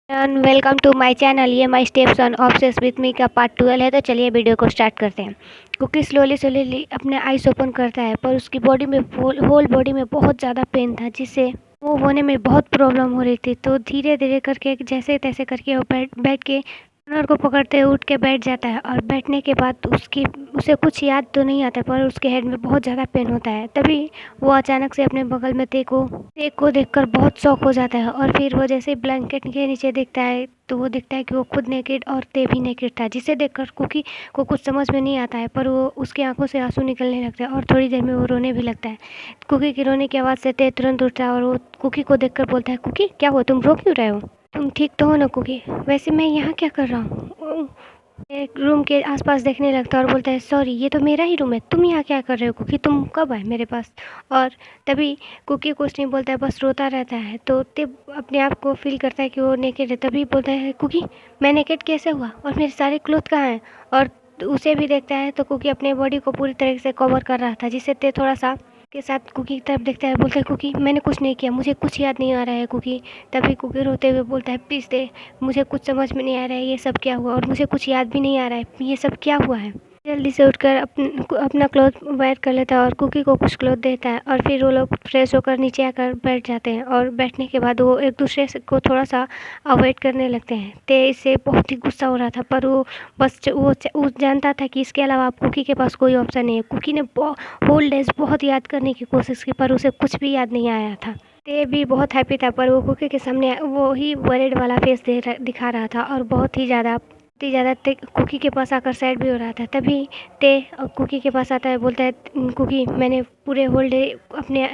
And welcome to my channel. ये my steps on obsess with me का part 12 है। तो चलिए वीडियो को स्टार्ट करते हैं। कुकी स्लोली स्लोली अपने आइस ओपन करता है, पर उसकी बॉडी में होल बॉडी में बहुत ज़्यादा पेन था, जिससे वो होने में बहुत प्रॉब्लम हो रही थी। तो धीरे धीरे करके जैसे तैसे करके वो बैठ के कनर को पकड़ते हुए उठ के बैठ जाता है। और बैठने के बाद उसे कुछ याद तो नहीं आता, पर उसके हेड में बहुत ज़्यादा पेन होता है। तभी वो अचानक से अपने बगल में ते को देखकर बहुत शॉक हो जाता है। और फिर वो जैसे ब्लैंकेट के नीचे देखता है तो वो दिखता है कि वो खुद नेकेड और ते भी नेकेड था, जिसे देखकर कुकी को कुछ समझ में नहीं आता है, पर वो उसकी आंखों से आंसू निकलने लगता है और थोड़ी देर में वो रोने भी लगता है। कुकी की रोने की आवाज़ से ते तुरंत उठता है और वो कुकी को देखकर बोलता है, कुकी क्या हुआ, तुम रो क्यों रहे हो? तुम ठीक तो हो ना कुकी? वैसे मैं यहाँ क्या कर रहा हूँ? एक रूम के आसपास देखने लगता है और बोलता है, सॉरी ये तो मेरा ही रूम है, तुम यहाँ क्या कर रहे हो कुकी? तुम कब आए मेरे पास? और तभी कुकी कुछ नहीं बोलता है, बस रोता रहता है। तो तिब अपने आप को फील करता है कि वो नेकेड है। तभी बोलता है, कुकी मैं नेकेड कैसे हुआ और मेरे सारे क्लोथ कहाँ हैं? और उसे भी देखता है तो कुकी अपने बॉडी को पूरी तरह से कवर कर रहा था, जिससे ते थोड़ा सा के साथ कुकी की तरफ देखता है। बोलता है, कुकी मैंने कुछ नहीं किया, मुझे कुछ याद नहीं आ रहा है कुकी। तभी कुकी रोते हुए बोलता है, प्लीज़ दे, मुझे कुछ समझ में नहीं आ रहा है ये सब क्या हुआ, और मुझे कुछ याद भी नहीं आ रहा है ये सब क्या हुआ है। जल्दी से उठकर अपना क्लॉथ वेयर कर लेता है और कुकी को कुछ क्लॉथ देता है। और फिर वो लोग फ्रेश होकर नीचे आकर बैठ जाते हैं। और बैठने के बाद वो एक दूसरे को थोड़ा सा अवॉइड करने लगते हैं। ते इससे बहुत ही गुस्सा हो रहा था, पर वो बस वो जानता था कि इसके अलावा कुकी के पास कोई ऑप्शन नहीं है। कुकी ने होल डेज बहुत याद करने की कोशिश की, पर उसे कुछ भी याद नहीं आया था। ते भी बहुत हैप्पी था, पर वो कुकी के सामने वो ही वरीड वाला फेस दिखा रहा था और बहुत ही ज़्यादा ते कुकी के पास आकर सैड भी हो रहा था। तभी ते कुकी के पास आता है, बोलता है, कुकी मैंने पूरे होल डे अपने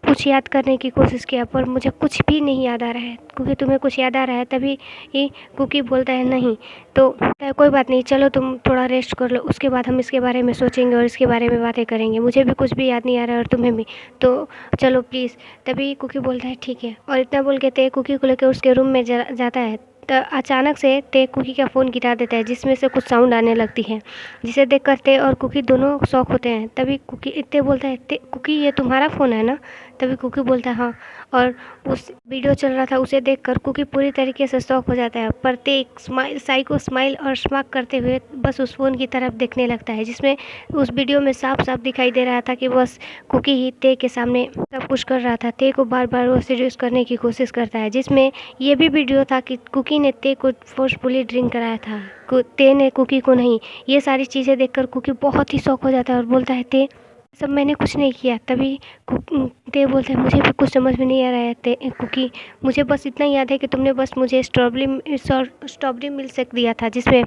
कुछ याद करने की कोशिश किया, पर मुझे कुछ भी नहीं याद आ रहा है। कुकी तुम्हें कुछ याद आ रहा है? तभी ही कुकी बोलता है, नहीं। तो कोई बात नहीं, चलो तुम थोड़ा रेस्ट कर लो, उसके बाद हम इसके बारे में सोचेंगे और इसके बारे में बातें करेंगे। मुझे भी कुछ भी याद नहीं आ रहा है और तुम्हें भी, तो चलो प्लीज़। तभी कुकी बोलता है, ठीक है। और इतना बोल के ते कुकी को लेकर उसके रूम में जाता है। तो अचानक से ते कुकी का फ़ोन गिरा देता है, जिसमें से कुछ साउंड आने लगती है, जिसे देखकर ते और कुकी दोनों शॉक होते हैं। तभी ते बोलता है, ते कुकी ये तुम्हारा फ़ोन है ना? तभी कुकी बोलता है, हाँ। और उस वीडियो चल रहा था, उसे देखकर कुकी पूरी तरीके से शॉक हो जाता है, पर ते एक साइको स्माइल और स्मार्क करते हुए बस उस फ़ोन की तरफ देखने लगता है, जिसमें उस वीडियो में साफ साफ दिखाई दे रहा था कि बस कुकी ही ते के सामने सब कुछ कर रहा था। ते को बार बार वो सीड्यूस करने की कोशिश करता है, जिसमें ये भी वीडियो था कि कुकी ने ते को फोर्सफुली ड्रिंक कराया था, ते ने कुकी को नहीं। ये सारी चीज़ें देखकर कुकी बहुत ही शौक हो जाता है और बोलता है, ते सब मैंने कुछ नहीं किया। तभी ते बोलता है, मुझे भी कुछ समझ में नहीं आ रहा है ते कुकी, मुझे बस इतना याद है कि तुमने बस मुझे स्ट्रॉबेरी मिल्क शेक दिया था, जिसमें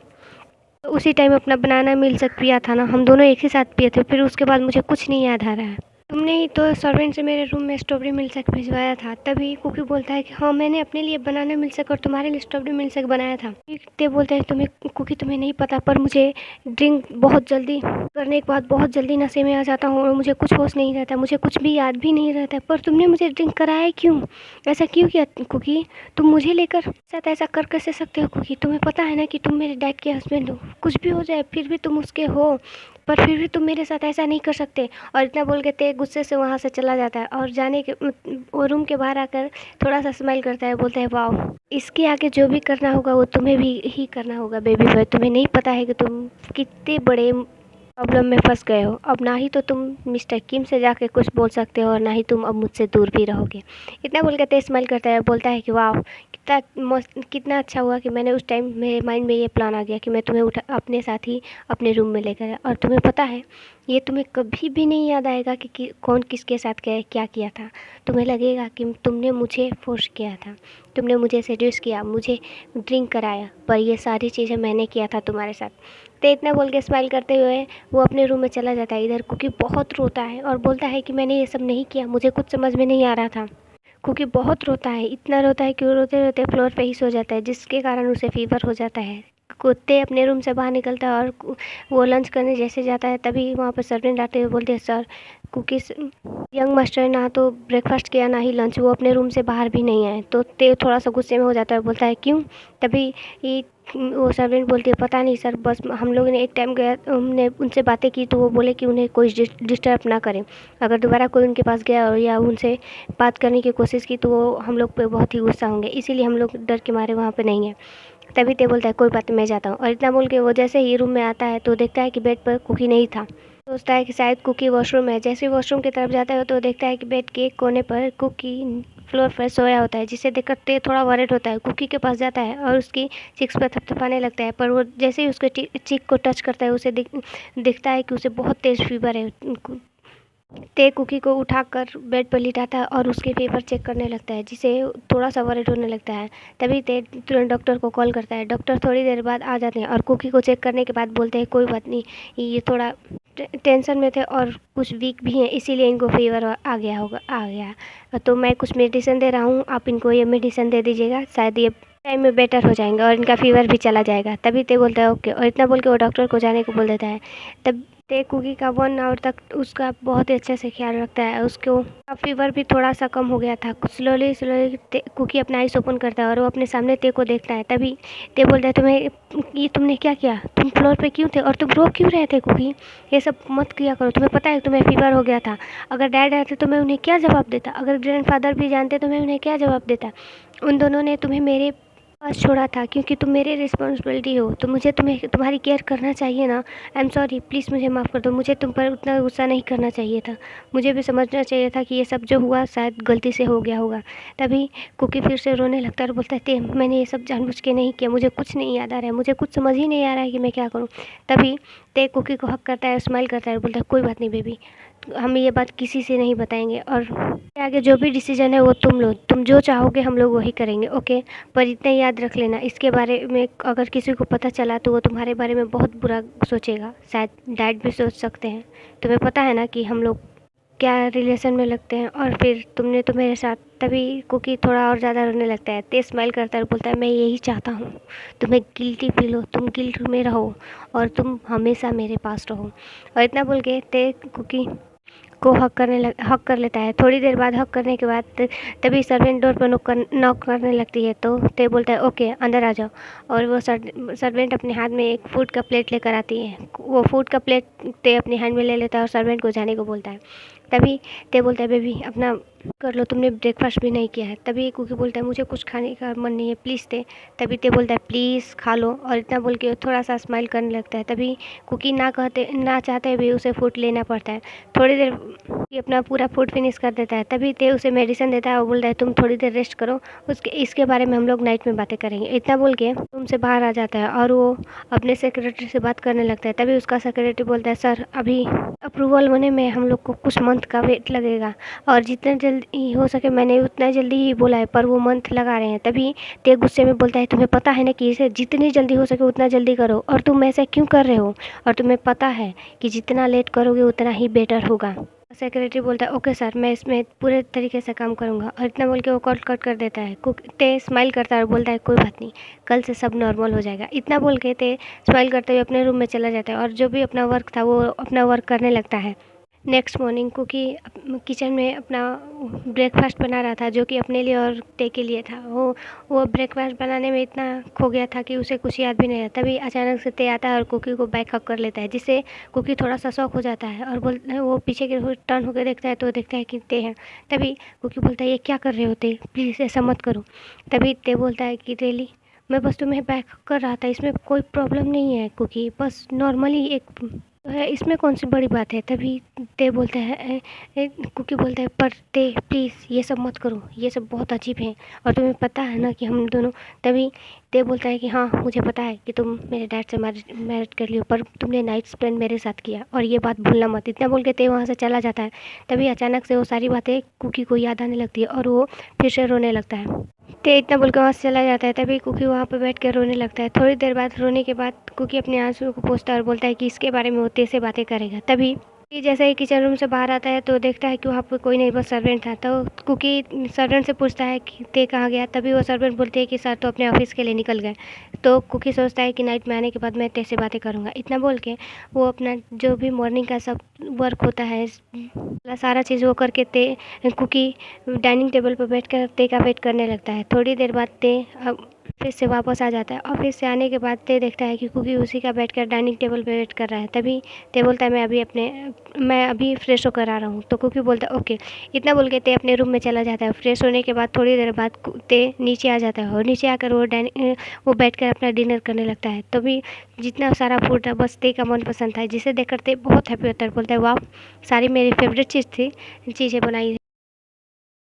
उसी टाइम अपना बनाना मिल्क शेक पिया था ना, हम दोनों एक ही साथ पिए थे। फिर उसके बाद मुझे कुछ नहीं याद आ रहा है। तुमने ही तो सर्वेंट से मेरे रूम में स्ट्रॉबेरी मिल्क शेक भिजवाया था। तभी कुकी बोलता है कि हाँ, मैंने अपने लिए बनाना मिल्क शेक और तुम्हारे लिए स्ट्रॉबेरी मिल्क शेक बनाया था। ते बोलता है, तुम्हें नहीं पता, पर मुझे ड्रिंक बहुत जल्दी करने के बाद बहुत जल्दी नशे में आ जाता हूँ और मुझे कुछ होश नहीं रहता, मुझे कुछ भी याद भी नहीं रहता है। पर तुमने मुझे ड्रिंक कराया क्यों? ऐसा क्यों किया कुकी? तुम मुझे लेकर साथ ऐसा कर कैसे सकते हो कुकी? तुम्हें पता है ना कि तुम मेरे डैड के हस्बैंड हो, कुछ भी हो जाए फिर भी तुम उसके हो, पर फिर भी तुम मेरे साथ ऐसा नहीं कर सकते। और इतना बोल के ते गुस्से से वहाँ से चला जाता है और जाने के वो रूम के बाहर आकर थोड़ा सा स्माइल करता है, बोलता है, वाह, इसके आगे जो भी करना होगा वो तुम्हें भी ही करना होगा बेबी बॉय। तुम्हें नहीं पता है कि तुम कितने बड़े प्रॉब्लम में फंस गए हो। अब ना ही तो तुम मिस्टर किम से जाके कुछ बोल सकते हो और ना ही तुम अब मुझसे दूर भी रहोगे। इतना बोल के ते स्माइल करता है, बोलता है कि वाह, कितना अच्छा हुआ कि मैंने उस टाइम मेरे माइंड में ये प्लान आ गया कि मैं तुम्हें अपने साथ ही अपने रूम में लेकर आया। और तुम्हें पता है, ये तुम्हें कभी भी नहीं याद आएगा कि कौन किसके साथ क्या किया था। तुम्हें लगेगा कि तुमने मुझे फोर्स किया था, तुमने मुझे सेड्यूस किया, मुझे ड्रिंक कराया, पर ये सारी चीज़ें मैंने किया था तुम्हारे साथ। तो इतना बोल के स्माइल करते हुए वो अपने रूम में चला जाता है। इधर कुकी बहुत रोता है और बोलता है कि मैंने ये सब नहीं किया, मुझे कुछ समझ में नहीं आ रहा था। कुकी बहुत रोता है, इतना रोता है कि वो रोते रोते फ्लोर पे ही सो जाता है, जिसके कारण उसे फीवर हो जाता है। कुत्ते अपने रूम से बाहर निकलता है और वो लंच करने जैसे जाता है, तभी वहाँ पर सर्वेंट आते हुए बोलते हैं, सर, कुकी यंग मास्टर ना तो ब्रेकफास्ट किया ना ही लंच, वो अपने रूम से बाहर भी नहीं आए। तो ते थोड़ा सा गुस्से में हो जाता है, बोलता है, क्यों? तभी वो सर्वेंट बोलती है पता नहीं सर, बस हम लोगों ने एक टाइम गया, हमने उनसे बातें की तो वो बोले कि उन्हें कोई डिस्टर्ब ना करें। अगर दोबारा कोई उनके पास गया और या उनसे बात करने की कोशिश की तो वो हम लोग पे बहुत ही गुस्सा होंगे, इसीलिए हम लोग डर के मारे वहाँ पे नहीं हैं। तभी ते बोलता है कोई बात नहीं, मैं जाता हूँ। और इतना बोल के वो जैसे ही रूम में आता है तो देखता है कि बेड पर कुकी नहीं था। सोचता है कि शायद कुकी वॉशरूम है। जैसे ही वॉशरूम की तरफ जाता है तो देखता है कि बेड के एक कोने पर कुकी फ्लोर पर सोया होता है, जिसे देखकर ते थोड़ा वरिड होता है। कुकी के पास जाता है और उसकी चिक्स पर थपथपाने लगता है, पर वो जैसे ही उसके चिक को टच करता है उसे दिखता है कि उसे बहुत तेज़ फीवर है। ते कुकी को उठाकर बेड पर लिटाता है और उसके पेपर चेक करने लगता है, जिसे थोड़ा सा वरिड होने लगता है। तभी ते तुरंत डॉक्टर को कॉल करता है। डॉक्टर थोड़ी देर बाद आ जाते हैं और कुकी को चेक करने के बाद बोलते हैं कोई बात नहीं, ये थोड़ा टेंशन में थे और कुछ वीक भी हैं, इसीलिए इनको फीवर आ गया। तो मैं कुछ मेडिसिन दे रहा हूँ, आप इनको ये मेडिसिन दे दीजिएगा, शायद ये टाइम में बेटर हो जाएंगे और इनका फीवर भी चला जाएगा। तभी ते बोलता है ओके, और इतना बोल के वो डॉक्टर को जाने को बोल देता है। तब ते कुकी का 1 आवर तक उसका बहुत ही अच्छे से ख्याल रखता है। उसको फीवर भी थोड़ा सा कम हो गया था। स्लोली स्लोली कुकी अपना आइस ओपन करता है और वो अपने सामने ते को देखता है। तभी ते बोलता है ये तुमने क्या किया, तुम फ्लोर पे क्यों थे और तुम रो क्यों रहे थे कुकी, ये सब मत किया करो, तुम्हें पता है तुम्हें फीवर हो गया था। अगर डैड आते तो मैं उन्हें क्या जवाब देता, अगर ग्रैंडफादर भी जानते तो मैं उन्हें क्या जवाब देता। उन दोनों ने तुम्हें मेरे पास छोड़ा था क्योंकि तुम मेरे रिस्पॉन्सिबिलिटी हो, तो मुझे तुम्हारी केयर करना चाहिए ना। आई एम सॉरी, प्लीज़ मुझे माफ़ कर दो, मुझे तुम पर उतना गुस्सा नहीं करना चाहिए था। मुझे भी समझना चाहिए था कि ये सब जो हुआ शायद गलती से हो गया होगा। तभी कुकी फिर से रोने लगता है और बोलता है ते मैंने ये सब जानबूझ के नहीं किया, मुझे कुछ नहीं याद आ रहा है, मुझे कुछ समझ ही नहीं आ रहा है कि मैं क्या करूँ। तभी ते कुकी को हक करता है, स्माइल करता है और बोलता है कोई बात नहीं बेबी, हम ये बात किसी से नहीं बताएंगे और आगे जो भी डिसीजन है वो तुम लो, तुम जो चाहोगे हम लोग वही करेंगे, ओके। पर इतना याद रख लेना, इसके बारे में अगर किसी को पता चला तो वो तुम्हारे बारे में बहुत बुरा सोचेगा, शायद डैड भी सोच सकते हैं। तुम्हें पता है ना कि हम लोग क्या रिलेशन में लगते हैं, और फिर तुमने तो मेरे साथ। तभी कुकी थोड़ा और ज़्यादा रोने लगता है। ते स्माइल करता है और बोलता है मैं यही चाहता हूँ, तुम्हें गिल्टी फील हो, तुम गिल्ट में रहो और तुम हमेशा मेरे पास रहो। और इतना बोल के ते कुकी को हक कर लेता है। थोड़ी देर बाद हक करने के बाद तभी सर्वेंट डोर पर नॉक करने लगती है तो ते बोलता है ओके अंदर आ जाओ। और वो सर्वेंट अपने हाथ में एक फूड का प्लेट लेकर आती है। वो फूड का प्लेट ते अपने हैंड में ले लेता है और सर्वेंट को जाने को बोलता है। तभी ते बोलता है बेबी अपना कर लो, तुमने ब्रेकफास्ट भी नहीं किया है। तभी कुकी बोलता है मुझे कुछ खाने का मन नहीं है, प्लीज़ ते। तभी ते बोलता है प्लीज़ खा लो, और इतना बोल के थोड़ा सा स्माइल करने लगता है। तभी कुकी ना चाहते भी उसे फूड लेना पड़ता है। थोड़ी देर ये अपना पूरा फूड फिनिश कर देता है। तभी ते उसे मेडिसिन देता है और बोलता है तुम थोड़ी देर रेस्ट करो, उसके इसके बारे में हम लोग नाइट में बातें करेंगे। इतना बोल के रूम से बाहर आ जाता है और वो अपने सेक्रेटरी से बात करने लगता है। तभी उसका सेक्रेटरी बोलता है सर अभी अप्रूवल होने में हम लोग को कुछ मंथ का वेट लगेगा, और जितना जल्दी हो सके मैंने उतना जल्दी ही बोला है, पर वो मंथ लगा रहे हैं। तभी ते गुस्से में बोलता है तुम्हें पता है ना कि इसे जितनी जल्दी हो सके उतना जल्दी करो, और तुम ऐसा क्यों कर रहे हो, और तुम्हें पता है कि जितना लेट करोगे उतना ही बेटर होगा। सेक्रेटरी बोलता है ओके सर, मैं इसमें पूरे तरीके से काम करूंगा, और इतना बोल के वो कॉल कट कर देता है। ते स्माइल करता है और बोलता है कोई बात नहीं, कल से सब नॉर्मल हो जाएगा। इतना बोल के ते स्माइल करते हुए अपने रूम में चला जाता है और जो भी अपना वर्क था वो अपना वर्क करने लगता है। नेक्स्ट मॉर्निंग कुकी किचन में अपना ब्रेकफास्ट बना रहा था, जो कि अपने लिए और ते के लिए था। वो ब्रेकफास्ट बनाने में इतना खो गया था कि उसे कुछ याद भी नहीं रहा। तभी अचानक से ते आता है और कुकी को बैक हक कर लेता है, जिससे कुकी थोड़ा सा शॉक हो जाता है और वो पीछे के टर्न होकर देखता है तो देखता है कि ते है। तभी कुकी बोलता है ये क्या कर रहे हो ते, प्लीज़ ऐसा मत करो। तभी ते बोलता है कि रियली मैं बस तुम्हें बैक कर रहा था, इसमें कोई प्रॉब्लम नहीं है कुकी, बस नॉर्मली एक है, इसमें कौन सी बड़ी बात है। तभी ते बोलता है कुकी बोलता है पर ते प्लीज़ ये सब मत करो, ये सब बहुत अजीब है और तुम्हें पता है ना कि हम दोनों। तभी ते बोलता है कि हाँ मुझे पता है कि तुम मेरे डैड से मैरिज कर लियो, पर तुमने नाइट स्पेंड मेरे साथ किया और ये बात भूलना मत। इतना बोल के ते वहाँ से चला जाता है। तभी अचानक से वो सारी बातें कुकी को याद आने लगती है और वो फिर से रोने लगता है। ते इतना बोल के वहाँ से चला जाता है। तभी कुकी वहाँ पर बैठ कर रोने लगता है। थोड़ी देर बाद रोने के बाद कुकी अपने आंसुओं को पोंछता है और बोलता है कि इसके बारे में वो ते से बातें करेगा। तभी ये जैसे ही किचन रूम से बाहर आता है तो देखता है कि वहाँ पर कोई नहीं, बस सर्वेंट था। तो कुकी सर्वेंट से पूछता है कि ते कहाँ गया। तभी वो सर्वेंट बोलती है कि सर तो अपने ऑफिस के लिए निकल गए। तो कुकी सोचता है कि नाइट में आने के बाद मैं ते से बातें करूँगा। इतना बोल के वो अपना जो भी मॉर्निंग का सब वर्क होता है सारा चीज़ वो करके कुकी डाइनिंग टेबल पर बैठ कर ते का वेट करने लगता है। थोड़ी देर बाद ते ऑफिस से वापस आ जाता है। ऑफिस से आने के बाद ते देखता है कि कुकी उसी का बैठ कर डाइनिंग टेबल पे वेट कर रहा है। तभी ते बोलता है मैं अभी फ्रेश होकर आ रहा हूँ। तो कुकी बोलता है ओके। इतना बोल के ते अपने रूम में चला जाता है। फ्रेश होने के बाद थोड़ी देर बाद ते नीचे आ जाता है और नीचे आकर वो बैठ कर अपना डिनर करने लगता है। तभी जितना सारा फूड था बस ते का मनपसंद था, जिसे देखकर ते बहुत हैप्पी होता है। बोलता है वाह, सारी मेरी फेवरेट चीज़ें बनाई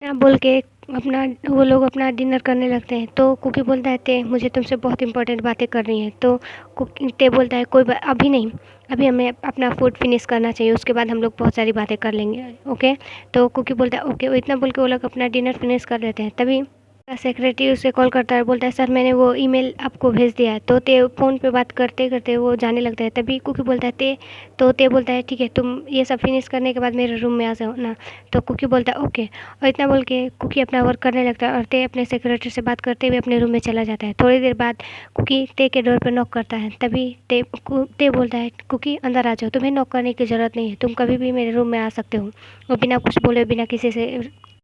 बोल के अपना वो लोग अपना डिनर करने लगते हैं। तो कुकी बोलता है ते मुझे तुमसे बहुत इंपॉर्टेंट बातें करनी है। तो कुकी ते बोलता है अभी नहीं, अभी हमें अपना फूड फिनिश करना चाहिए, उसके बाद हम लोग बहुत सारी बातें कर लेंगे। ओके। तो कुकी बोलता है ओके। वो इतना बोल के वो लोग अपना डिनर फिनिश कर लेते हैं। तभी सेक्रेटरी उसे कॉल करता है और बोलता है सर मैंने वो ईमेल आपको भेज दिया है। तो ते फ़ोन पे बात करते करते वो जाने लगता है। तभी कुकी बोलता है ते बोलता है ठीक है, तुम ये सब फिनिश करने के बाद मेरे रूम में आ जाओ ना। तो कुकी बोलता है ओके। और इतना बोल के कुकी अपना वर्क करने लगता है और ते अपने सेक्रेटरी से बात करते हुए अपने रूम में चला जाता है। थोड़ी देर बाद कुकी ते के डोर पर नॉक करता है। तभी ते बोलता है कुकी अंदर आ जाओ, तुम्हें नॉक करने की ज़रूरत नहीं है, तुम कभी भी मेरे रूम में आ सकते हो और बिना कुछ बोले बिना किसी से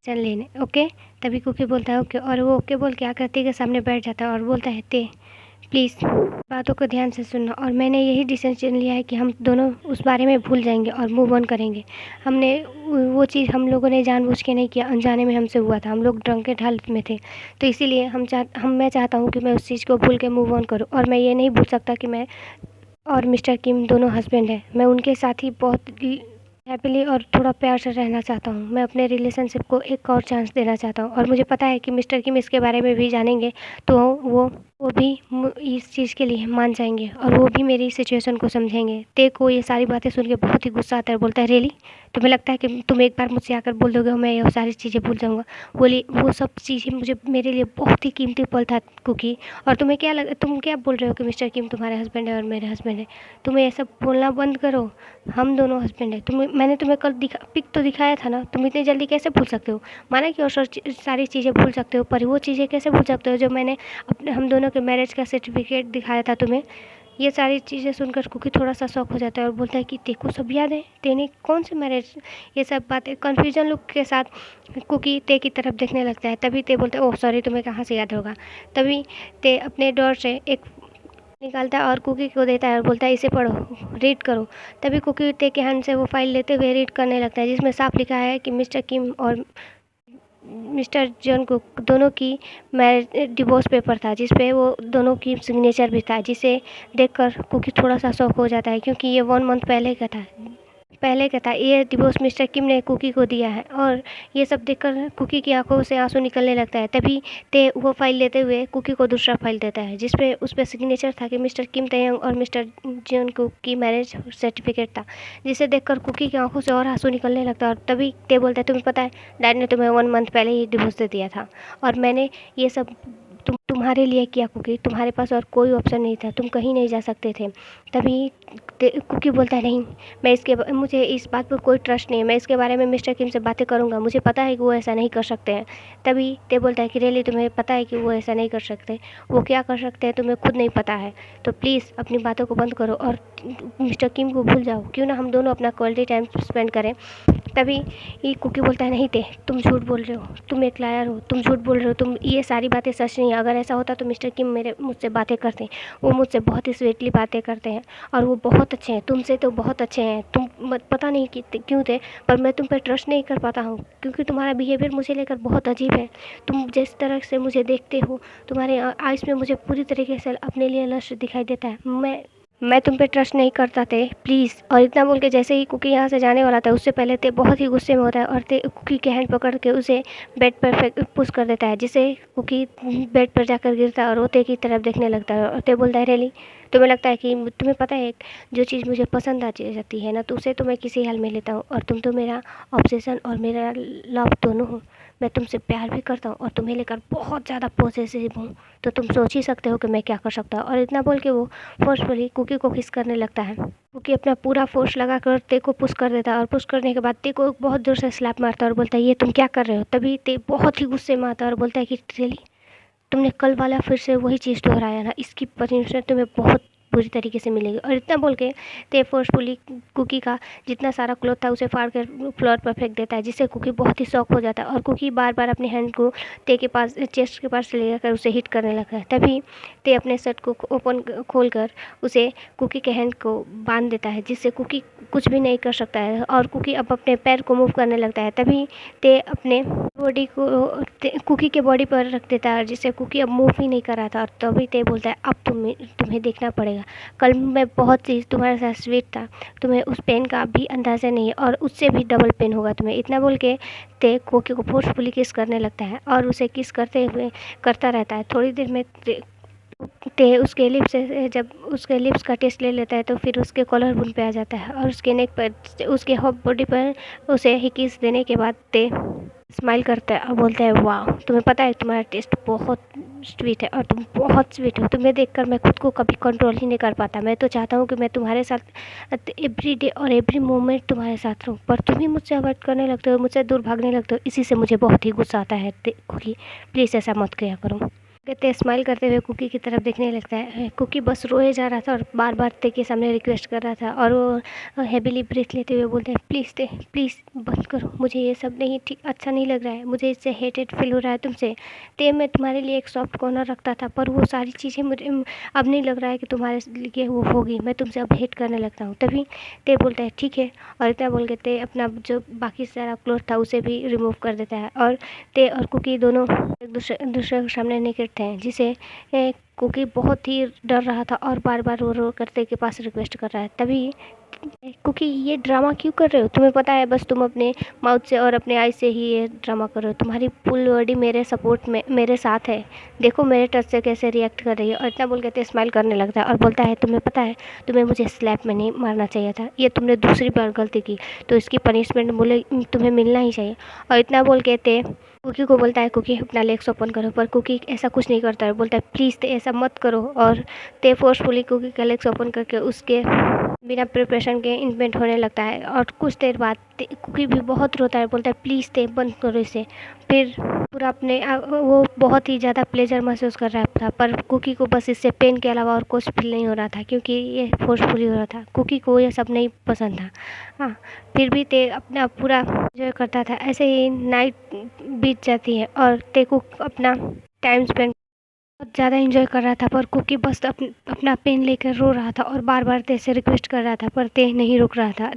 चल लेने। ओके। तभी कुकी बोलता है ओके और वो ओके बोल के आकृति के सामने बैठ जाता है और बोलता है ते प्लीज़ बातों को ध्यान से सुनना, और मैंने यही डिसीजन लिया है कि हम दोनों उस बारे में भूल जाएंगे और मूव ऑन करेंगे। हमने वो चीज़ हम लोगों ने जानबूझ के नहीं किया, अनजाने में हमसे हुआ था, हम लोग ड्रंकेन हालत में थे। तो इसीलिए मैं चाहता हूँ कि मैं उस चीज़ को भूल के मूव ऑन करूँ, और मैं ये नहीं भूल सकता कि मैं और मिस्टर किम दोनों हस्बैंड हैं। मैं उनके साथ ही बहुत हैप्पीली और थोड़ा प्यार से रहना चाहता हूँ। मैं अपने रिलेशनशिप को एक और चांस देना चाहता हूँ, और मुझे पता है कि मिस्टर किम इसके बारे में भी जानेंगे तो वो भी इस चीज़ के लिए मान जाएंगे और वो भी मेरी सिचुएशन को समझेंगे। ते को ये सारी बातें सुन के बहुत ही गुस्सा आता है। बोलता है रियली, तुम्हें लगता है कि तुम एक बार मुझसे आकर बोल दोगे और मैं ये सारी चीज़ें भूल जाऊँगा? बोली वो सब चीज़ें मुझे मेरे लिए बहुत ही कीमती पल था कुकी, और तुम क्या बोल रहे हो कि मिस्टर किम तुम्हारे हस्बैंड है और मेरे हस्बैंड है? तुम्हें ये सब बोलना बंद करो, हम दोनों हस्बैंड है। मैंने तुम्हें कल पिक तो दिखाया था ना, तुम इतनी जल्दी कैसे भूल सकते हो? माना कि और सारी चीज़ें भूल सकते हो, पर वो चीज़ें कैसे भूल सकते हो जो मैंने अपने हम दोनों के मैरिज का सर्टिफिकेट दिखाया था तुम्हें? ये सारी चीज़ें सुनकर कुकी थोड़ा सा शॉक हो जाता है और बोलता है कि तेरे को सब याद है, तेने कौन से मैरिज? ये सब बातें कन्फ्यूजन लुक के साथ कुकी ते की तरफ देखने लगता है। तभी ते बोलता है ओह सॉरी, तुम्हें कहाँ से याद होगा? तभी ते अपने डोर से एक निकालता है और कुकी को देता है और बोलता है इसे पढ़ो, रीड करो। तभी कुकी ते के हैंड से वो फाइल लेते हुए रीड करने लगता है, जिसमें साफ लिखा है कि मिस्टर किम और मिस्टर जॉन को दोनों की मैरिज डिवोर्स पेपर था, जिस पे वो दोनों की सिग्नेचर भी था, जिसे देखकर कुकी थोड़ा सा शॉक हो जाता है, क्योंकि ये 1 मंथ पहले का था। ये डिवोर्स मिस्टर किम ने कुकी को दिया है, और ये सब देखकर कुकी की आंखों से आंसू निकलने लगता है। तभी ते वो फाइल लेते हुए कुकी को दूसरा फाइल देता है, जिसपे उस पर सिग्नेचर था कि मिस्टर किम तयंग और मिस्टर जिन कुक की मैरिज सर्टिफिकेट था, जिसे देखकर कुकी की आंखों से और आंसू निकलने लगता है। और तभी ते बोलता है तुम्हें पता है डैड ने तुम्हें 1 मंथ पहले ही डिवोर्स दे दिया था, और मैंने ये सब तुम्हारे लिए किया कुकी, तुम्हारे पास और कोई ऑप्शन नहीं था, तुम कहीं नहीं जा सकते थे। तभी कुकी बोलता है नहीं, मुझे इस बात पर कोई ट्रस्ट नहीं है, मैं इसके बारे में मिस्टर किम से बातें करूँगा, मुझे पता है कि वो ऐसा नहीं कर सकते हैं। तभी ते बोलता है कि रियली तुम्हें पता है कि वो ऐसा नहीं कर सकते? वो क्या कर सकते हैं तुम्हें खुद नहीं पता है, तो प्लीज़ अपनी बातों को बंद करो और मिस्टर किम को भूल जाओ, क्यों ना हम दोनों अपना क्वालिटी टाइम स्पेंड करें। तभी ये कुकी बोलता है नहीं ते, तुम झूठ बोल रहे हो, तुम एक लायर हो, तुम झूठ बोल रहे हो, तुम ये सारी बातें सच नहीं है। अगर ऐसा होता तो मिस्टर किम मुझसे बातें करते, वो मुझसे बहुत ही स्वीटली बातें करते हैं और वो बहुत अच्छे हैं, तुमसे तो बहुत अच्छे हैं। पता नहीं कि क्यों थे, पर मैं तुम पर ट्रस्ट नहीं कर पाता हूँ, क्योंकि तुम्हारा बिहेवियर मुझे लेकर बहुत अजीब है। तुम जिस तरह से मुझे देखते हो, तुम्हारे आइज़ में मुझे पूरी तरीके से अपने लिए लक्ष्य दिखाई देता है। मैं तुम पे ट्रस्ट नहीं करता थे, प्लीज़। और इतना बोल के जैसे ही कुकी यहाँ से जाने वाला था, उससे पहले ते बहुत ही गुस्से में होता है और ते कुकी के हैंड पकड़ के उसे बेड पर पुश कर देता है, जिससे कुकी बेड पर जाकर गिरता है और वो ते की तरफ देखने लगता है। और ते बोलता है रियली, तुम्हें लगता है कि तुम्हें पता है जो चीज़ मुझे पसंद आ जाती है ना, तो उसे तो मैं किसी हाल में लेता हूँ, और तुम तो मेरा ऑब्सेशन और मेरा लव दोनों हो। मैं तुमसे प्यार भी करता हूँ और तुम्हें लेकर बहुत ज़्यादा पॉसेसिव हूँ, तो तुम सोच ही सकते हो कि मैं क्या कर सकता हूँ। और इतना बोल के वो फोर्सफुली कुकी को किस करने लगता है। कुकी अपना पूरा फोर्स लगा कर ते को पुश कर देता है, और पुश करने के बाद ते को बहुत जोर से स्लैप मारता है और बोलता है ये तुम क्या कर रहे हो? तभी ते बहुत ही गुस्से में आता है और बोलता है कि रियली तुमने कल वाला फिर से वही चीज़ दोहराया ना, इसकी पनिशमेंट तुम्हें बहुत बुरी तरीके से मिलेगी। और इतना बोल के ते फोर्सफुली कुकी का जितना सारा क्लॉथ था उसे फाड़ कर फ्लोर पर फेंक देता है, जिससे कुकी बहुत ही शॉक हो जाता है और कुकी बार बार अपने हैंड को ते के पास चेस्ट के पास ले जाकर उसे हिट करने लगता है। तभी ते अपने शर्ट को ओपन खोल कर उसे कुकी के हैंड को बांध देता है, जिससे कुकी कुछ भी नहीं कर सकता है और कुकी अब अपने पैर को मूव करने लगता है। तभी ते अपने बॉडी को कुकी के बॉडी पर रख देता है, जिससे कुकी अब मूव ही नहीं कर रहा था। और तभी ते बोलता है अब तुम्हें देखना पड़ेगा, कल मैं बहुत चीज़ तुम्हारे साथ स्वीट था, तुम्हें उस पेन का भी अंदाज़ा नहीं है और उससे भी डबल पेन होगा तुम्हें। इतना बोल के ते कुकी को फोर्सफुली किस करने लगता है और उसे किस करते हुए करता रहता है। थोड़ी देर में ते उसके लिप्स से जब उसके लिप्स का टेस्ट ले लेता है तो फिर उसके कॉलर बोन पे आ जाता है और उसके नेक पर उसके हॉप बॉडी पर उसे ही किस देने के बाद ते स्माइल करता है और बोलता है वाह, तुम्हें पता है तुम्हारा टेस्ट बहुत स्वीट है और तुम बहुत स्वीट हो, तुम्हें देखकर मैं खुद को कभी कंट्रोल ही नहीं कर पाता। मैं तो चाहता हूँ कि मैं तुम्हारे साथ एवरी डे और एवरी मोमेंट तुम्हारे साथ रहूँ, पर तुम ही मुझसे अवॉइड करने लगते हो, मुझसे दूर भागने लगते हो, इसी से मुझे बहुत ही गुस्सा आता है। कुकी प्लीज़ ऐसा मत किया करो। ते स्माइल करते हुए कुकी की तरफ देखने लगता है। कुकी बस रोए जा रहा था और बार बार ते के सामने रिक्वेस्ट कर रहा था और वो हैवीली ब्रीथ लेते हुए बोलते हैं प्लीज़ ते प्लीज़ बंद करो, मुझे ये सब नहीं ठीक अच्छा नहीं लग रहा है, मुझे इससे हेटेड फील हो रहा है तुमसे। ते मैं तुम्हारे लिए एक सॉफ्ट कॉर्नर रखता था, पर वो सारी चीज़ें मुझे अब नहीं लग रहा है कि तुम्हारे लिए वो होगी, मैं तुमसे अब हेट करने लगता हूँ। तभी ते बोलता है ठीक है, और इतना बोल के ते अपना जो बाकी सारा क्लोथ था उसे भी रिमूव कर देता है और ते और कुकी दोनों एक दूसरे के सामने निकट थे, जिसे कुकी बहुत ही डर रहा था और बार बार रो रो करते के पास रिक्वेस्ट कर रहा है। तभी कुकी ये ड्रामा क्यों कर रहे हो, तुम्हें पता है बस तुम अपने माउथ से और अपने आई से ही ये ड्रामा कर रहे हो, तुम्हारी फुल बॉडी मेरे सपोर्ट में मेरे साथ है, देखो मेरे टच से कैसे रिएक्ट कर रही है। और इतना बोल के स्माइल करने लगता है और बोलता है तुम्हें पता है तुम्हें मुझे स्लैप में नहीं मारना चाहिए था, ये तुमने दूसरी बार गलती की तो इसकी पनिशमेंट बोले तुम्हें मिलना ही चाहिए। और इतना बोल के ते कुकी को बोलता है कुकी अपना लेग्स ओपन करो, पर कुकी ऐसा कुछ नहीं करता है, बोलता है प्लीज़ ते ऐसा मत करो। और ते फोर्सफुली कुकी का लेग्स ओपन करके उसके बिना प्रिपरेशन के इन्वेंट होने लगता है और कुछ देर बाद कुकी भी बहुत रोता है, बोलता है प्लीज़ ते बंद करो इसे। फिर पूरा अपने वो बहुत ही ज़्यादा प्लेजर महसूस कर रहा था, पर कुकी को बस इससे पेन के अलावा और कुछ फील नहीं हो रहा था, क्योंकि ये फोर्सफुली हो रहा था। कुकी को ये सब नहीं पसंद था। हाँ, फिर भी ते अपना पूरा एंजॉय करता था। ऐसे ही नाइट बीत जाती है और ते को अपना टाइम स्पेंड बहुत ज़्यादा एंजॉय कर रहा था, पर कुकी बस अपना पेन लेकर रो रहा था और बार बार ते से रिक्वेस्ट कर रहा था, पर ते नहीं रुक रहा था।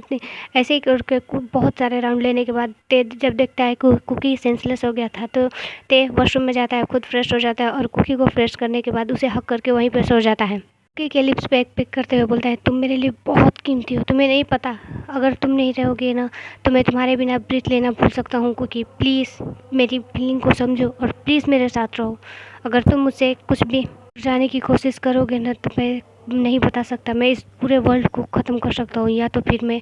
ऐसे ही करके बहुत सारे राउंड लेने के बाद ते जब देखता है कि कुकी सेंसलेस हो गया था तो ते वॉशरूम में जाता है, खुद फ्रेश हो जाता है और कुकी को फ्रेश करने के बाद उसे हक करके वहीं पर सो जाता है। कुकी के लिप्स पे एक पिक करते हुए बोलता है तुम मेरे लिए बहुत कीमती हो, तुम्हें नहीं पता अगर तुम नहीं रहोगे ना तो मैं तुम्हारे बिना ब्रीथ लेना भूल सकता हूँ। कुकी प्लीज़ मेरी फीलिंग को समझो और प्लीज़ मेरे साथ रहो, अगर तुम मुझसे कुछ भी जाने की कोशिश करोगे ना तो मैं नहीं बता सकता, मैं इस पूरे वर्ल्ड को ख़त्म कर सकता हूँ या तो फिर मैं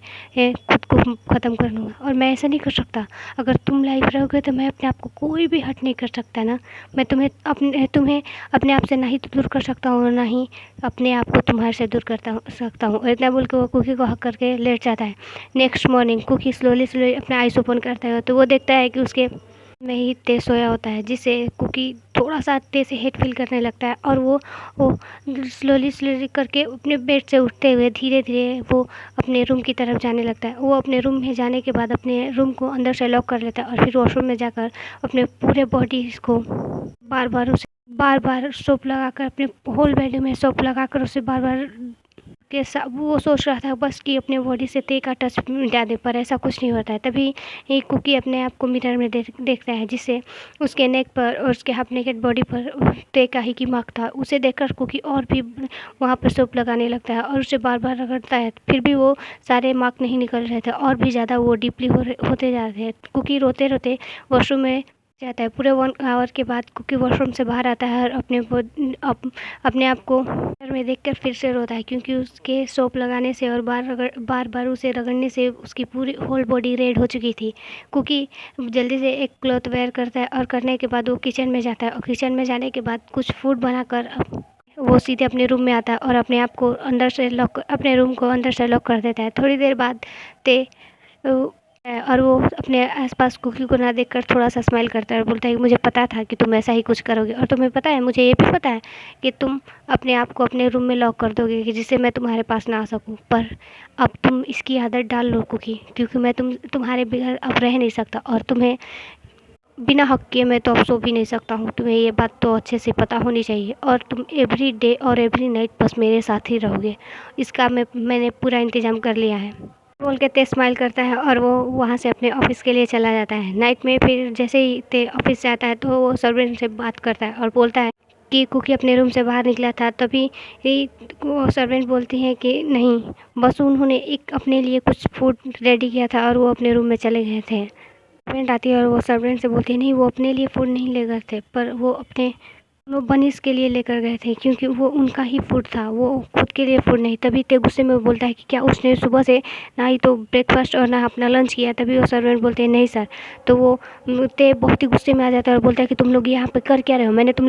खुद को ख़त्म कर लूँगा, और मैं ऐसा नहीं कर सकता। अगर तुम लाइव रहोगे तो मैं अपने आप को कोई भी हर्ट नहीं कर सकता ना, मैं तुम्हें अपने आप से ना ही दूर कर सकता हूँ ना ही अपने आप को तुम्हारे से दूर सकता हूँ। और इतना बोल के वो कुकी को हक करके लेट जाता है। नेक्स्ट मॉर्निंग कुकी स्लोली अपना आइस ओपन करता है तो वो देखता है कि उसके में ही ते सोया होता है, जिससे कुकी थोड़ा सा ते से हेट फील करने लगता है और वो स्लोली करके अपने बेड से उठते हुए धीरे धीरे वो अपने रूम की तरफ जाने लगता है। वो अपने रूम में जाने के बाद अपने रूम को अंदर से लॉक कर लेता है और फिर वॉशरूम में जाकर अपने पूरे बॉडी को बार बार सोप लगाकर अपने होल बॉडी में सोप लगाकर उसे बार बार वो सोच रहा था बस कि अपने बॉडी से ते का टच मिटा दे, पर ऐसा कुछ नहीं होता है। तभी एक कुकी अपने आप को मिरर में देखता है, जिससे उसके नेक पर और उसके हाफ नेकेड बॉडी पर ते का ही की मार्क था। उसे देखकर कुकी और भी वहाँ पर सोप लगाने लगता है और उसे बार बार रगड़ता है, फिर भी वो सारे मार्क नहीं निकल रहे थे और भी ज़्यादा वो डीपली होते जा रहे थे। कुकी रोते रोते वॉशरूम में जाता है। पूरे 1 आवर के बाद कुकी वॉशरूम से बाहर आता है और अपने आप को मिरर में देखकर फिर से रोता है, क्योंकि उसके सोप लगाने से और बार बार उसे रगड़ने से उसकी पूरी होल बॉडी रेड हो चुकी थी। कुकी जल्दी से एक क्लॉथ वेयर करता है और करने के बाद वो किचन में जाता है और किचन में जाने के बाद कुछ फूड बनाकर वो सीधे अपने रूम में आता है और अपने आप को अपने रूम को अंदर से लॉक कर देता है। थोड़ी देर बाद ते और वो अपने आसपास कुकी को ना देखकर थोड़ा-सा स्माइल करता है और बोलता है कि मुझे पता था कि तुम ऐसा ही कुछ करोगे और तुम्हें पता है मुझे ये भी पता है कि तुम अपने आप को अपने रूम में लॉक कर दोगे कि जिससे मैं तुम्हारे पास ना आ सकूँ। पर अब तुम इसकी आदत डाल लो कुकी, क्योंकि मैं तुम्हारे बगैर अब रह नहीं सकता और तुम्हें बिना हक किए मैं तो अब सो भी नहीं सकता हूँ। तुम्हें ये बात तो अच्छे से पता होनी चाहिए और तुम एवरी डे और एवरी नाइट बस मेरे साथ ही रहोगे। इसका मैंने पूरा इंतज़ाम कर लिया है। बोल के ते स्माइल करता है और वो वहाँ से अपने ऑफ़िस के लिए चला जाता है। नाइट में फिर जैसे ही ते ऑफ़िस से आता है तो वो सर्वेंट से बात करता है और बोलता है कि कुकी अपने रूम से बाहर निकला था, तभी ही वो सर्वेंट बोलती है कि नहीं, बस उन्होंने एक अपने लिए कुछ फूड रेडी किया था और वो अपने रूम में चले गए थे। सर्वेंट आती है और वो सर्वेंट से बोलती है नहीं, वो अपने लिए फूड नहीं ले गए थे, पर वो बनीस के लिए लेकर गए थे क्योंकि वो उनका ही फूड था, वो खुद के लिए फूड नहीं। तभी ते गुस्से में बोलता है कि क्या उसने सुबह से ना ही तो ब्रेकफास्ट और ना अपना लंच किया। तभी वो सर्वेंट बोलते हैं नहीं सर। तो वो ते बहुत ही गुस्से में आ जाता है और बोलता है कि तुम लोग यहाँ पे कर क्या रहे हो, मैंने तुम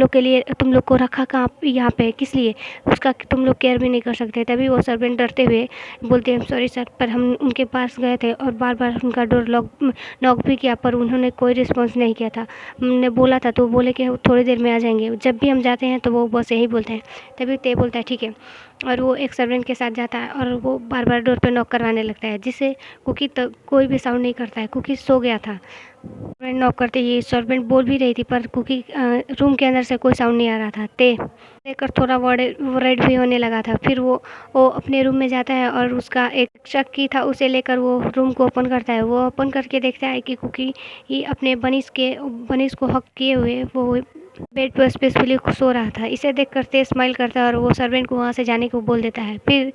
लोग को रखा कहाँ यहाँ पे किस लिए, उसका तुम लोग केयर भी नहीं कर सकते। तभी वो सर्वेंट डरते हुए बोलते हैं सॉरी सर, पर हम उनके पास गए थे और बार बार उनका डोर नॉक भी किया पर उन्होंने कोई रिस्पॉन्स नहीं किया था। हमने बोला था तो बोले कि वो थोड़ी देर में आ जाएंगे। जब भी हम जाते हैं तो वो बस यही बोलते हैं। तभी ते बोलता है ठीक है, और वो एक सर्वेंट के साथ जाता है और वो बार बार डोर पे नॉक करवाने लगता है, जिससे कुकी तो कोई भी साउंड नहीं करता है। कुकी सो गया था। सर्वेंट नॉक करते ही सर्वेंट बोल भी रही थी पर कुकी रूम के अंदर से कोई साउंड नहीं आ रहा था। ते देखकर थोड़ा वरीड भी होने लगा था। फिर वो अपने रूम में जाता है और उसका एक शक की था, उसे लेकर वो रूम को ओपन करता है। वो ओपन करके देखता है कि कुकी ही अपने बनिस को हक किए हुए वो बेड पर स्पेसफुली सो रहा था। इसे देखकर ते स्माइल करता है और वो सर्वेंट को वहाँ से जाने को बोल देता है। फिर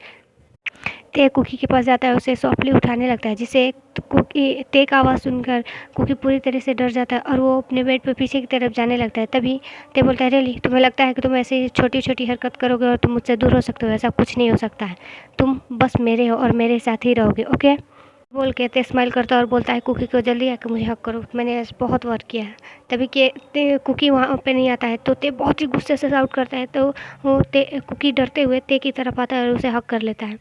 ते कुकी के पास जाता है, उसे सॉफ्टली उठाने लगता है, जिससे कुकी ते का आवाज़ सुनकर कुकी पूरी तरह से डर जाता है और वो अपने बेड पर पीछे की तरफ जाने लगता है। तभी ते बोलता है रियली, तुम्हें लगता है कि तुम ऐसे छोटी छोटी हरकत करोगे और तुम मुझसे दूर हो सकते हो? ऐसा कुछ नहीं हो सकता है। तुम बस मेरे हो और मेरे साथ ही रहोगे, ओके? बोल के ते स्माइल करता है और बोलता है कुकी को जल्दी आकर मुझे हक करो, मैंने आज बहुत वर्क किया है। तभी के ते कुकी वहाँ पे नहीं आता है तो ते बहुत ही गुस्से से शाउट करता है। तो वो ते कुकी डरते हुए ते की तरफ आता है और उसे हक कर लेता है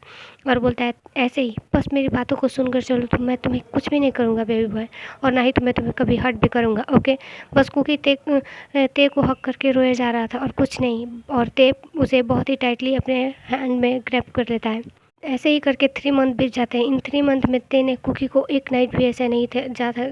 और बोलता है ऐसे ही बस मेरी बातों को सुनकर चलो, तो मैं तुम्हें कुछ भी नहीं करूँगा बेबी बॉय, और ना ही तो मैं तुम्हें कभी हर्ट भी करूँगा, ओके? बस कुकी ते को हक करके रोया जा रहा था और कुछ नहीं, और ते उसे बहुत ही टाइटली अपने हैंड में ग्रैब कर लेता है। ऐसे ही करके 3 मंथ बीत जाते हैं। इन 3 मंथ में ते ने कुकी को एक नाइट भी ऐसा नहीं थे जाता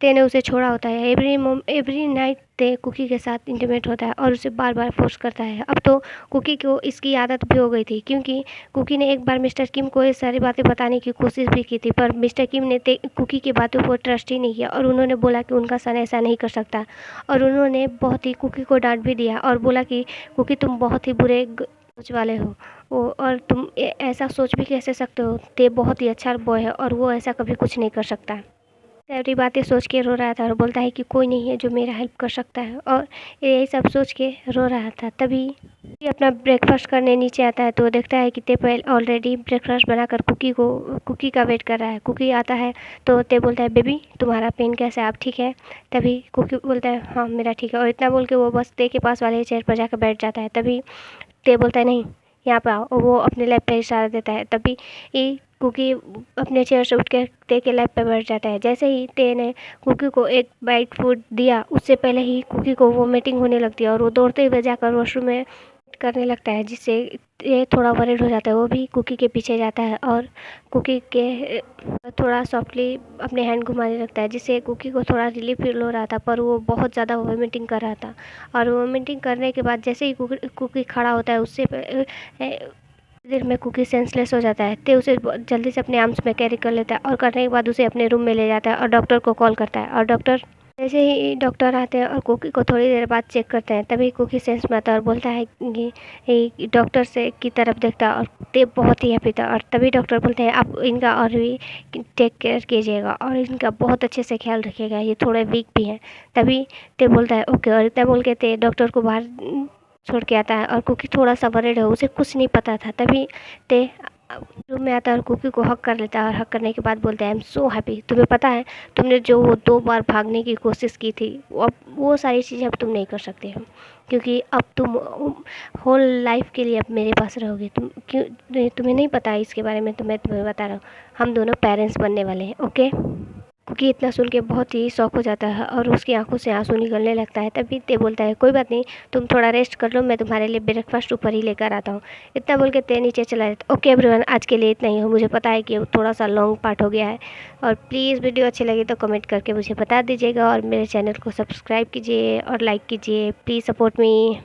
ते ने उसे छोड़ा होता है। एवरी नाइट ते कुकी के साथ इंटीमेट होता है और उसे बार-बार फ़ोर्स करता है। अब तो कुकी को इसकी आदत भी हो गई थी, क्योंकि कुकी ने एक बार मिस्टर किम को ये सारी बातें बताने की कोशिश भी की थी, पर मिस्टर किम ने कुकी की बातों को ट्रस्ट ही नहीं किया और उन्होंने बोला कि उनका सन ऐसा नहीं कर सकता, और उन्होंने बहुत ही कुकी को डाँट भी दिया और बोला कि कुकी तुम बहुत ही बुरे सोच वाले हो, और तुम ऐसा सोच भी कैसे सकते हो? ते बहुत ही अच्छा बॉय है और वो ऐसा कभी कुछ नहीं कर सकता। सारी बातें सोच के रो रहा था और बोलता है कि कोई नहीं है जो मेरा हेल्प कर सकता है, और यही सब सोच के रो रहा था। तभी ये अपना ब्रेकफास्ट करने नीचे आता है तो देखता है कि ते पहले ऑलरेडी ब्रेकफास्ट बनाकर कुकी का वेट कर रहा है। कुकी आता है तो ते बोलता है बेबी तुम्हारा पेन कैसा है, आप ठीक है? तभी कुकी बोलता है हाँ मेरा ठीक है, और इतना बोल के वो बस ते के पास वाले चेयर पर जाकर बैठ जाता है। तभी ते बोलता है नहीं, यहाँ पे आओ, और वो अपने लैब पे इशारा देता है। तभी कुकी अपने चेयर से उठ के ते के लैब पे बैठ जाता है। जैसे ही ते ने कुकी को एक बाइट फूड दिया, उससे पहले ही कुकी को वोमिटिंग होने लगती है और वो दौड़ते हुए जाकर वॉशरूम में करने लगता है, जिससे ये थोड़ा वरीड हो जाता है। वो भी कुकी के पीछे जाता है और कुकी के थोड़ा सॉफ्टली अपने हैंड घुमाने लगता है, जिससे कुकी को थोड़ा रिलीफ फील हो रहा था, पर वो बहुत ज़्यादा वोमिटिंग कर रहा था। और वोमिटिंग करने के बाद जैसे ही कुकी खड़ा होता है, उससे देर में कुकी सेंसलेस हो जाता है। ते उसे जल्दी से अपने आर्म्स में कैरी कर लेता है और करने के बाद उसे अपने रूम में ले जाता है और डॉक्टर को कॉल करता है, और डॉक्टर जैसे ही डॉक्टर आते हैं और कुकी को थोड़ी देर बाद चेक करते हैं, तभी कुकी सेंस में आता है और बोलता है कि डॉक्टर से की तरफ देखता है, और ते बहुत ही हैप्पी था। और तभी डॉक्टर बोलते हैं आप इनका और भी टेक केयर कीजिएगा और इनका बहुत अच्छे से ख्याल रखिएगा, ये थोड़े वीक भी हैं। तभी ते बोलता है ओके, और इतना बोल के ते डॉक्टर को बाहर छोड़ के आता है और कुकी थोड़ा सा वरीड है, उसे कुछ नहीं पता था। तभी ते रूम में आता है और कुकी को हक कर लेता है और हक करने के बाद बोलता है आई एम सो हैप्पी। तुम्हें पता है तुमने जो वो 2 बार भागने की कोशिश की थी, अब वो सारी चीज़ें अब तुम नहीं कर सकते हो, क्योंकि अब तुम होल लाइफ के लिए अब मेरे पास रहोगे। तुम क्यों, तुम्हें नहीं पता है इसके बारे में, तो मैं तुम्हें बता रहा हूँ, हम दोनों पेरेंट्स बनने वाले हैं, ओके। क्योंकि इतना सुन के बहुत ही शौक हो जाता है और उसकी आंखों से आंसू निकलने लगता है। तभी ते बोलता है कोई बात नहीं, तुम थोड़ा रेस्ट कर लो, मैं तुम्हारे लिए ब्रेकफास्ट ऊपर ही लेकर आता हूँ। इतना बोल के ते नीचे चला जाता। ओके एवरीवन, आज के लिए इतना ही हो। मुझे पता है कि थोड़ा सा लॉन्ग पार्ट हो गया है, और प्लीज़ वीडियो अच्छी लगी तो कमेंट करके मुझे बता दीजिएगा, और मेरे चैनल को सब्सक्राइब कीजिए और लाइक कीजिए। Please support me.